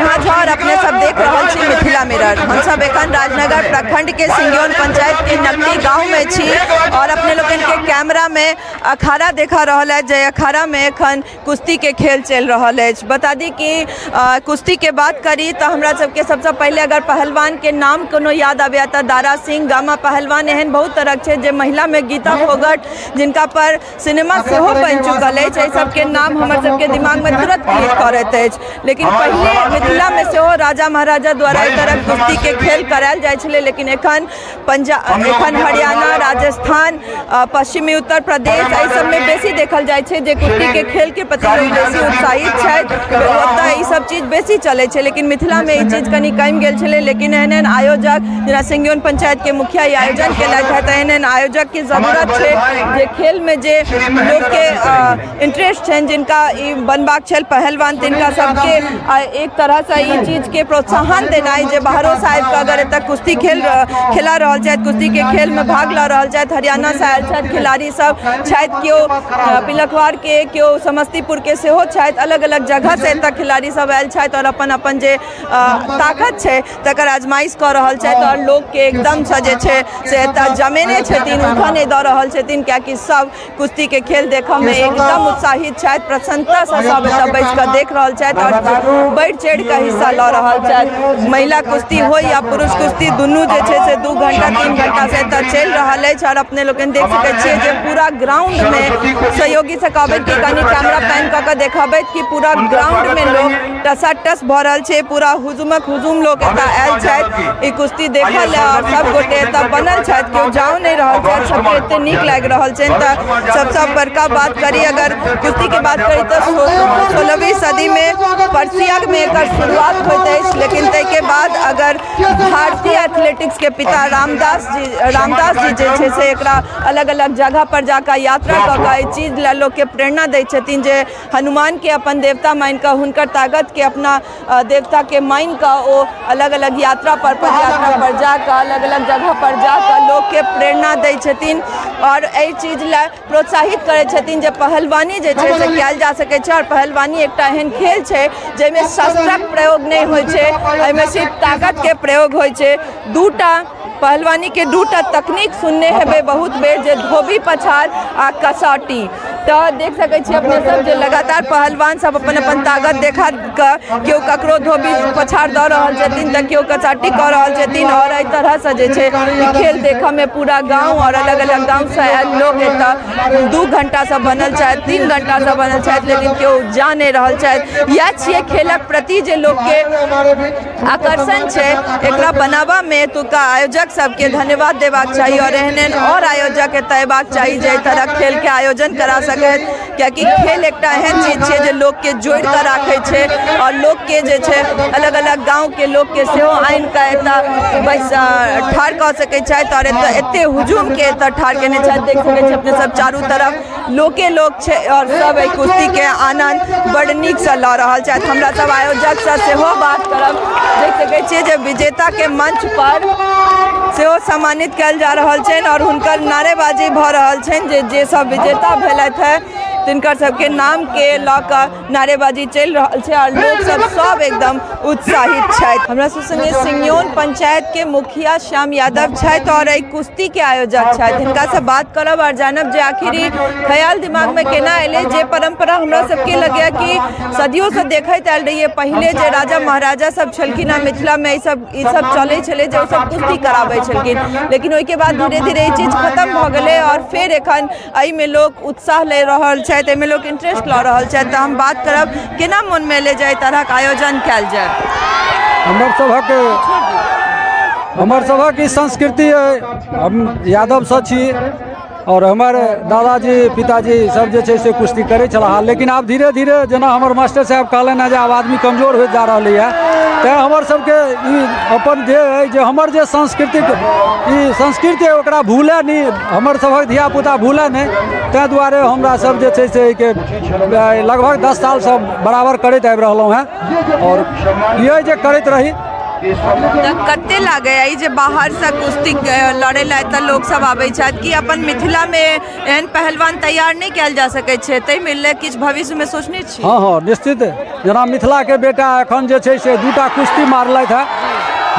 नेहा झा और अपने सब देख रहा छी मिथिला मिरर। हम सब एखन राजनगर प्रखंड के सिंगरौन पंचायत के नकटी गाँव में छी और अपने लोगन के कैमरा में अखाड़ा देखा रहा है जे अखाड़ा में एखन कुश्ती के खेल चल रहा है। बता दी कि कुश्ती के बात करी तो हमरा सबके सबसे पहले अगर पहलवान के नाम कोनो याद आवे तो दारा सिंह गामा पहलवान एहन बहुत तरह के जे महिला में गीता फोगट जिनका पर सिनेमा सेहो बन चुकल है, सबके नाम हमारे सबके दिमाग में तुरंत क्लिक करते हैं। लेकिन पहले मिथिला में सेहो राजा महाराजा द्वारा एक तरह कुश्ती के खेल करायल जाय छले, लेकिन एखन हरियाणा, राजस्थान, पश्चिमी उत्तर प्रदेश एहि सब में बेसी देखल जाय छे जे कुश्ती के खेल के प्रति लोग बेसी उत्साहित छथि, ओतय ई सब चीज बेसी चले छे। लेकिन मिथिला में ई चीज कनी कम गेल छले। लेकिन एहन आयोजक जेना सिंगरौन पंचायत के मुखिया ई आयोजन केलथि है, एहन आयोजक की जरूरत है जे खेल में जे लोग के इंटरेस्ट है, जिनका बनबाक छल पहलवान, तिनका सबके एक तरह से ई चीज के प्रोत्साहन देना जे बाहरों से आबि अगर एतऽ कुश्ती खेला रहा है, कुश्ती के खेल में भाग ल रहा है। हरियाणा से आयल छथि खिलाड़ी सब छथि, केओ पिलखवाड़ के, केओ समस्तीपुर के सेहो छथि, अलग अलग जगह से एतऽ खिलाड़ी सब आयल छथि और अपन अपन जे ताकत है तकर आजमाइश कर रहा है और लोग के एकदम से जे छै से एतऽ जमेने छथिन, उठा नहीं दऽ रहल छथिन, कियाकि सब कुश्ती के खेल देखऽ में एकदम उत्साहित छथि, प्रसन्नता से सब एतऽ बैस कऽ देख रहल छथि और बढ़ि चढ़ि कऽ हिस्सा लऽ रहल छथि। महिला कुश्ती हो या पुरुष कुश्ती दुनू जे छै से 2 घंटा 3 घंटा से एतऽ चलि रहल अछि और अपने लोग देख सकै छियै जे पूरा ग्राउंड में सहयोगी से कहबै कि कनी कैमरा पैन कऽ के देखबै कि पूरा ग्राउंड में लोग टसाटस भऽ रहल छै, पूरा हुजूमक हुजूम लोग एतऽ आयल छथि ई कुश्ती देखऽ लेल और सब गोटे एतऽ बनल छथि, केओ जाओ नहीं रहल छथि, सबके एते नीक लागि रहल छनि। तऽ सबसँ बड़का बात करी अगर कुश्ती के बात करी तो 16वीं सदी में पर्सिया में एकर शुरुआत होइत अछि, लेकिन ताहिके बाद अगर भारतीय एथलेटिक्स के पिता रामदास जी जे छै से एकरा अलग अलग जगह पर जाकर यात्रा कऽ कऽ ई चीज ला लोग के प्रेरणा दै छथिन जे हनुमान के अपन देवता मान कऽ, हुनकर ताकत के अपना देवता के मान कऽ ओ अलग अलग यात्रा पर पदयात्रा पर जाकर अलग अलग जगह पर जाकर लोग के प्रेरणा दै छथिन और एहि चीज ला प्रोत्साहित करै छथिन जे पहलवानी जे छै से कयल जा सकै छै। और पहलवानी एकटा एहन खेल छै जाहिमे शस्त्रक प्रयोग नहीं होइ छै, एहिमे सिर्फ ताकत के प्रयोग होइ छै। दूटा पहलवानी के दूटा तकनीक सुनने हेबे बहुत बेर जे धोबी पछाड़ आ कसौटी। तो देख सकै छी अपने सब जे लगातार पहलवान सब अपन अपन ताकत देखा कऽ केओ ककरो धोबी पछाड़ दऽ रहल छथिन तऽ केओ कसौटी कऽ रहल छथिन और एहि तरह से जे छै खेल देखऽ में पूरा गाँव और अलग अलग गाँव से आयल लोग एतऽ 2 घंटा से बनल छथि, 3 घंटा से बनल छथि, लेकिन केओ जा नहीं रहल छथि। इएह छियै खेलक प्रति जे लोग के आकर्षण छै, एकरा बनाबा में एतुका आयोजक सबके धन्यवाद देबाक चाहिए और एहन और आयोजक एतऽ अयबाक चाहिए जे तरह खेल के आयोजन करा सकैत, कियाकि खेल एकटा एहन चीज छै जे लोग के जोड़ कर राखे छै और लोग के जे छै अलग अलग गाँव के लोग के सेहो आनि कऽ एतऽ बस ठाढ़ कऽ सकै छथि और एते हुजूम के एतऽ ठाढ़ केने छथि। देख सकै छी अपने सब चारू तरफ लोके लोग छै और सब एहि कुश्ती के आनंद बड़ नीक से लऽ रहल छथि। हमरा सब आयोजक से सेहो बात करब, देख सकै छियै जे विजेता के मंच पर सेहो सम्मानित कयल जा रहल छनि और हुनकर नारेबाजी भऽ रहल छनि जे सब विजेता भेलथि है तिनकर सबके नाम के लऽ कऽ नारेबाजी चलि रहल छै और लोग सब एकदम उत्साहित छथि। हमरा सब संगे सिंगरौन पंचायत के मुखिया श्याम यादव छथि और एहि कुश्ती के आयोजक छथि, हिनका से बात करब और जानब जे आखिर ई ख्याल दिमाग में केना एलै जे परंपरा हमरा सबके लगैया कि सदियों से देखैत आयल रहिए। पहले जे राजा महाराजा सब छलखिन हैं मिथिला में ई सब चलै छलै जे ओ सब कुश्ती कराबै छलखिन, लेकिन ओहिके बाद धीरे धीरे ई चीज खत्म भऽ गेलै और फेर एखन एहि में लोग उत्साह ले रहल छथि, एहिमे लोग इंटरेस्ट लऽ रहल छथि। तऽ हम बात करब केना मन में ले जाए तरह के आयोजन कयल जाए। हमर सभक ई संस्कृति है, हम यादव से छी और हमारे दादाजी पिताजी सब जे छै से कुश्ती करे छला, लेकिन आब धीरे धीरे जेना हमर मास्टर साहब कहलन जे आब आदमी कमजोर हो जा रही है, तैं हमर सबके ई अपन जे है जे हमर जे संस्कृति है ओकरा भूले नहीं, हमर सबक धिया पुता भूले नहीं, तैं दुआरे हमरा सब जे छै से के लगभग 10 साल से बराबर करैत आबि रहलहुँ हैं और ये जे करैत रही तऽ कते लागैए जे बाहर से कुश्ती लड़े ला एतऽ लोक सब आबै छथि कि अपन मिथिला में एहन पहलवान तैयार नहीं कयल जा सकै छै, ताहि मिलले किछु भविष्य में सोचने छी? हाँ निश्चित, जेना मिथिला के बेटा एखन जे छै से 2टा कुश्ती मारलथि है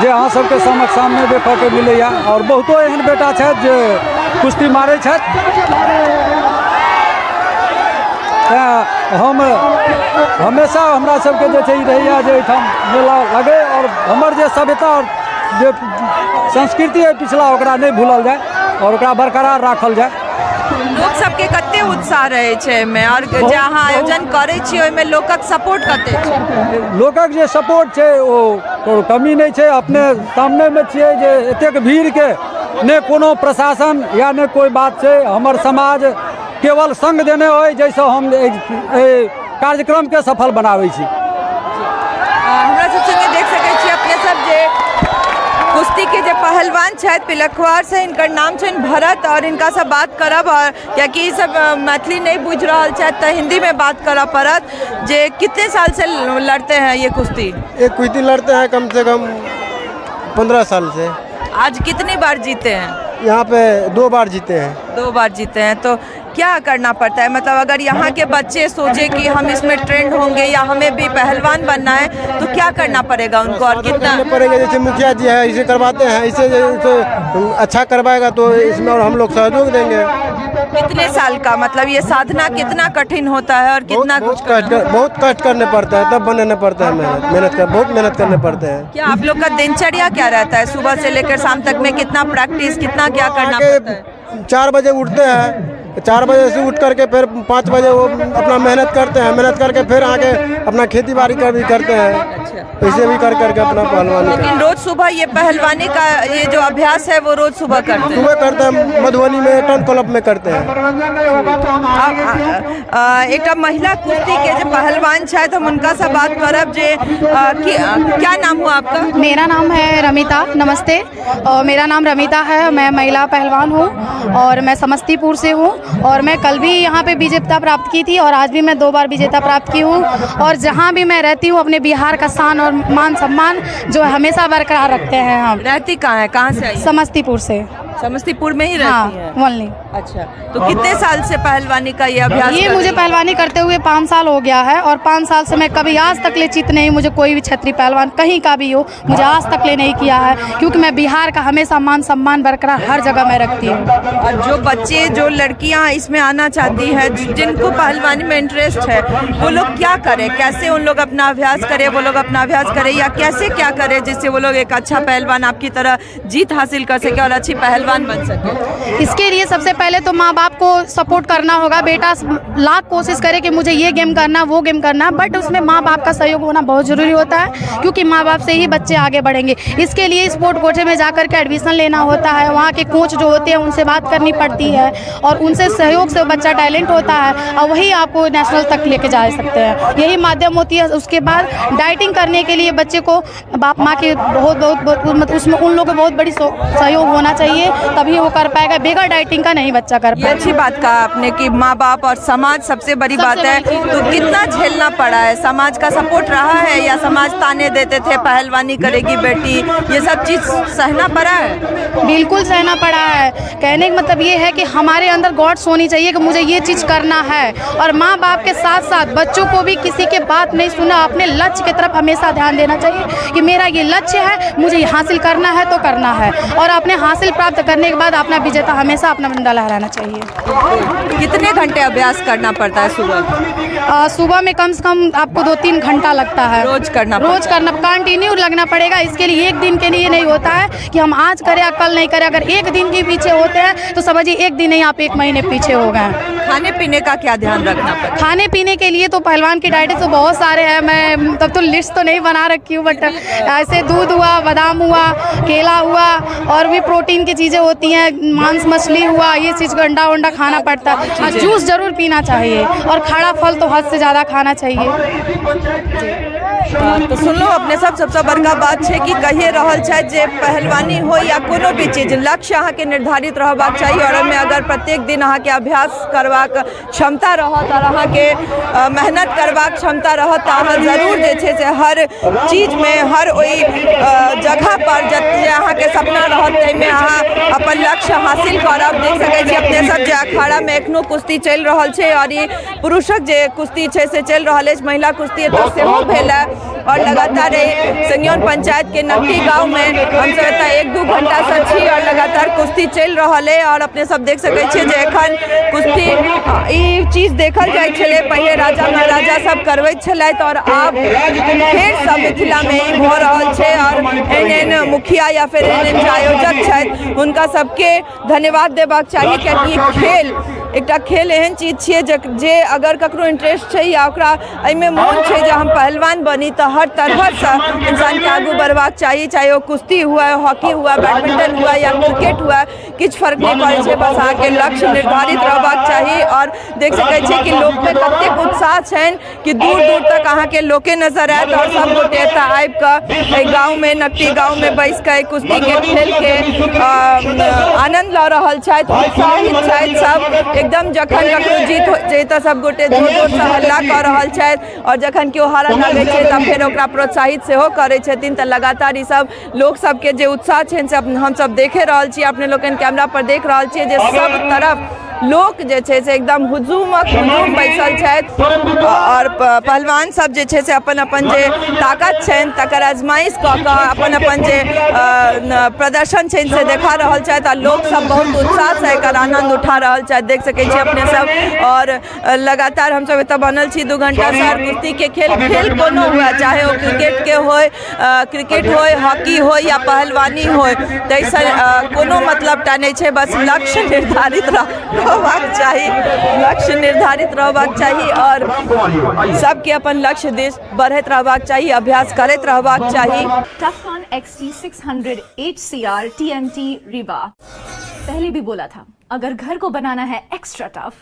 जे अहाँ सबके समक्ष सामने देखऽ के मिलैया, और बहुतो एहन बेटा छथि जे कुश्ती मारै छथि। हम हमेशा हमरा सबके जे छै रहैया जे एहिठाम मेला लगे और हमर जे सभ्यता और जे संस्कृति है पिछला ओकरा नहीं भूलल जाए और ओकरा बरकरार राखल जाए। लोक सबके कते उत्साह रहे छै एहिमे, और जहाँ आयोजन करे छी ओहिमे लोकक सपोर्ट कते छै? लोकक जे सपोर्ट छै ओ कमी नहीं छै, अपने सामने में छियै जे एतेक भीड़ के ने कोनो प्रशासन या ने कोई बात छै, हमर समाज केवल संग देने होय जैसे हम कार्यक्रम के सफल बनाबै छी। हमरा सब संगे देख सकै छी अपने सब जे कुश्ती के जे पहलवान छथि पिलखवाड़ से, इनकर नाम छनि भरत, और इनका से बात करब, और कियाकि ई सब मैथिली नहीं बुझ रहल छथि तो हिंदी में बात करऽ पड़त। जे कितने साल से लड़ते हैं ये कुश्ती? ये कुश्ती लड़ते हैं कम से कम 15 साल से। आज कितनी बार जीते हैं? यहाँ पे 2 बार जीते हैं। 2 बार जीते हैं। तो क्या करना पड़ता है, मतलब अगर यहाँ के बच्चे सोचे कि हम इसमें ट्रेंड होंगे या हमें भी पहलवान बनना है तो क्या करना पड़ेगा उनको, और कितना पड़ेगा? जैसे मुखिया जी है इसे करवाते हैं, इसे अच्छा करवाएगा तो इसमें और हम लोग सहयोग देंगे। कितने साल का, मतलब ये साधना कितना कठिन होता है और कितना बहुत कष्ट करने पड़ता है, तब बनने पड़ता है। बहुत मेहनत करने पड़ते हैं। क्या आप लोग का दिनचर्या क्या रहता है, सुबह से लेकर शाम तक में कितना प्रैक्टिस, कितना क्या करना पड़ता है? 4 बजे उठते हैं, 4 बजे से उठ करके फिर 5 बजे वो अपना मेहनत करते हैं, मेहनत करके फिर आगे अपना खेती बाड़ी का भी करते हैं। ऐसे भी कर करके अपना पहलवानी। लेकिन रोज सुबह ये पहलवानी का ये जो अभ्यास है वो रोज सुबह करते हैं? सुबह करते हैं, मधुबनी में टन क्लब में करते हैं। एक महिला कुश्ती के जो पहलवान छथि हम उनका से बात करब जे क्या नाम हुआ आपका? मेरा नाम है रमिता। नमस्ते, मेरा नाम रमिता है, मैं महिला पहलवान हूँ और मैं समस्तीपुर से हूँ, और मैं कल भी यहाँ पे विजेता प्राप्त की थी और आज भी मैं 2 बार विजेता प्राप्त की हूँ। और जहाँ भी मैं रहती हूँ अपने बिहार का शान और मान सम्मान जो हमेशा बरकरार रखते हैं। हम रहती कहाँ है, कहाँ से आई? समस्तीपुर से। समस्तीपुर में ही रहती है? ओनली। अच्छा, तो कितने साल से पहलवानी का ये अभ्यास? ये मुझे पहलवानी करते हुए 5 साल हो गया है, और 5 साल से मैं कभी आज तक ले चित नहीं, मुझे कोई भी क्षत्रिय पहलवान कहीं का भी हो मुझे आज तक ले नहीं किया है, क्योंकि मैं बिहार का हमेशा मान सम्मान बरकरार हर जगह मैं रखती हूँ। और जो बच्चे जो लड़कियाँ इसमें आना चाहती है, जिनको पहलवानी में इंटरेस्ट है, वो लोग क्या करें, कैसे उन लोग अपना अभ्यास करें, वो लोग अपना अभ्यास करें या कैसे क्या करें जिससे वो लोग एक अच्छा पहलवान आपकी तरह जीत हासिल कर सके और अच्छी पहलवान बन सके? इसके लिए सबसे पहले तो माँ बाप को सपोर्ट करना होगा। बेटा लाख कोशिश करे कि मुझे ये गेम करना, वो गेम करना, बट उसमें माँ बाप का सहयोग होना बहुत ज़रूरी होता है, क्योंकि माँ बाप से ही बच्चे आगे बढ़ेंगे। इसके लिए स्पोर्ट कोटे में जाकर के एडमिशन लेना होता है, वहाँ के कोच जो होते हैं उनसे बात करनी पड़ती है, और उनसे सहयोग से बच्चा टैलेंट होता है और वही आपको नेशनल तक लेके जा सकते हैं। यही माध्यम होती है। उसके बाद डाइटिंग करने के लिए बच्चे को बाप माँ के बहुत उसमें उन लोगों को बहुत बड़ी सहयोग होना चाहिए, तभी वो कर पाएगा। बेगर डाइटिंग का नहीं बच्चा कर पाएगा। अच्छी बात कहा आपने कि माँ बाप और समाज सबसे बड़ी बात है। तो कितना झेलना पड़ा है, समाज का सपोर्ट रहा है या समाज ताने देते थे पहलवानी करेगी बेटी, ये सब चीज सहना पड़ा है? बिल्कुल सहना पड़ा है। कहने का मतलब ये है कि हमारे अंदर गॉड्स होनी चाहिए कि मुझे ये चीज़ करना है, और माँ बाप के साथ साथ बच्चों को भी किसी के बात नहीं सुना, अपने लक्ष्य की तरफ हमेशा ध्यान देना चाहिए कि मेरा ये लक्ष्य है, मुझे ये हासिल करना है तो करना है, और अपने हासिल प्राप्त करने के बाद अपना विजेता हमेशा अपना डंडा लहराना चाहिए। कितने घंटे अभ्यास करना पड़ता है सुबह? सुबह में कम से कम आपको 2-3 घंटा लगता है। रोज करना कंटिन्यू लगना पड़ेगा। इसके लिए एक दिन के लिए नहीं होता है कि हम आज करें या कल नहीं करें। अगर एक दिन के पीछे होते हैं तो समझिए एक दिन नहीं, आप 1 महीने पीछे हो गए। खाने पीने का क्या ध्यान रखना पड़ता है? खाने पीने के लिए तो पहलवान की डाइट तो बहुत सारे हैं, मैं तब तो लिस्ट तो नहीं बना रखी हूँ, बट ऐसे दूध हुआ, बादाम हुआ, केला हुआ, और भी प्रोटीन की चीज़ें होती हैं, मांस मछली हुआ, ये चीज़ को अंडा वंडा खाना पड़ता है। और जूस जरूर पीना चाहिए, और खड़ा फल तो हद से ज़्यादा खाना चाहिए। तो सुनलो अपने सब सबसे बड़का बात है कि कहिए रहल छै जे पहलवानी हो या कोनो भी चीज लक्ष्य अहाँ के निर्धारित रहबाक चाहिए और में अगर प्रत्येक दिन अहाँ के अभ्यास करबाक क्षमता रहत और अहाँ के मेहनत करबाक क्षमता रहत तो अहाँ जरूर जे छै से हर चीज में हर ओई जगह पर जते अहाँ के सपना रहत तै में अहाँ अपन लक्ष्य हासिल करब। देख सकै छी अपने सब जे अखाड़ा में एखनो कुश्ती चल रहल छै और ई पुरुषक जे कुश्ती छै से चल रहल अछि, महिला कुश्ती एतऽ सेहो भेल है और लगातार संज्ञान पंचायत के नक्की गांव में हम सब एतऽ 1-2 घंटा से छी और लगातार कुश्ती चल रहल है और अपने सब देख सकै छियै जे एखन कुश्ती ई चीज देखल जाइ छलै पहिले राजा महाराजा सब करबैत छलथि और आब फेर सब मिथिला में ई भऽ रहल छै और एहन मुखिया या फिर एहन जे आयोजक छथि हुनका सबके धन्यवाद देबाक चाही कियाकि खेल एकटा खेल एहन चीज छियै जे अगर ककरो इंटरेस्ट छै या ओकरा एहिमे मोन छै जे हम पहलवान बनी तऽ हर तरहसँ इंसानके आगू बढ़बाक चाही, चाहे वो कुश्ती हुआ, हॉकी हुआ, बैडमिंटन हुआ या क्रिकेट हुआ, किछु फर्क नहीं पड़ै छै, बस अहाँके लक्ष्य निर्धारित रहबाक चाही। और देख सकै छी कि लोकमे कतेक उत्साह छनि कि दूर दूर तक अहाँके लोके नजर आयत और सब गोटे एतऽ आबि कऽ एहि गाँवमे नक्की गाँवमे बैस कऽ कुश्तीके खेलके आनंद लऽ रहल छथि, उत्साहित छथि सब एकदम। जखन ककरो जीत हो छै तऽ सब गोटे जोर जोरसँ हल्ला कऽ रहल छथि और जखन केओ हारऽ लागै छै तऽ फेर ओकरा प्रोत्साहित सेहो करै छथिन। तऽ लगातार ई सब लोक सबके जे उत्साह छनि से हमसब देखे रहल छी, अपने लोकनि कैमरा पर देख रहल छियै जे सब तरफ लोक जे छै से एकदम हुजूम बैसल छथि और पहलवान सब जे छै से अपन अपन जे ताकत छनि तकर आजमाइश कऽ कऽ अपन अपन जे प्रदर्शन छनि से देखा रहल छथि और लोक सब बहुत उत्साह से एकर आनंद उठा रहल छथि, देख सकै छी अपने सब। और लगातार हमसब एतऽ बनल छी 2 घंटा से और कुश्ती के खेल कोनो हुए, चाहे वो क्रिकेट होय, हॉकी हो या पहलवानी होय, तैसे कोनो मतलब टा नहीं छै, बस लक्ष्य निर्धारित रहबाक चाही, लक्ष्य निर्धारित रहबाक चाही और सबके अपन लक्ष्य दिस बढ़ैत रहबाक चाही, अभ्यास करैत रहबाक चाही। टफकॉन XT 600 HCR TMT रिबा। पहले भी बोला था अगर घर को बनाना है एक्स्ट्रा टफ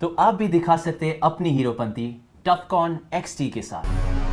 तो आप भी दिखा सकते अपनी हीरोपंती टफकॉन XT के साथ।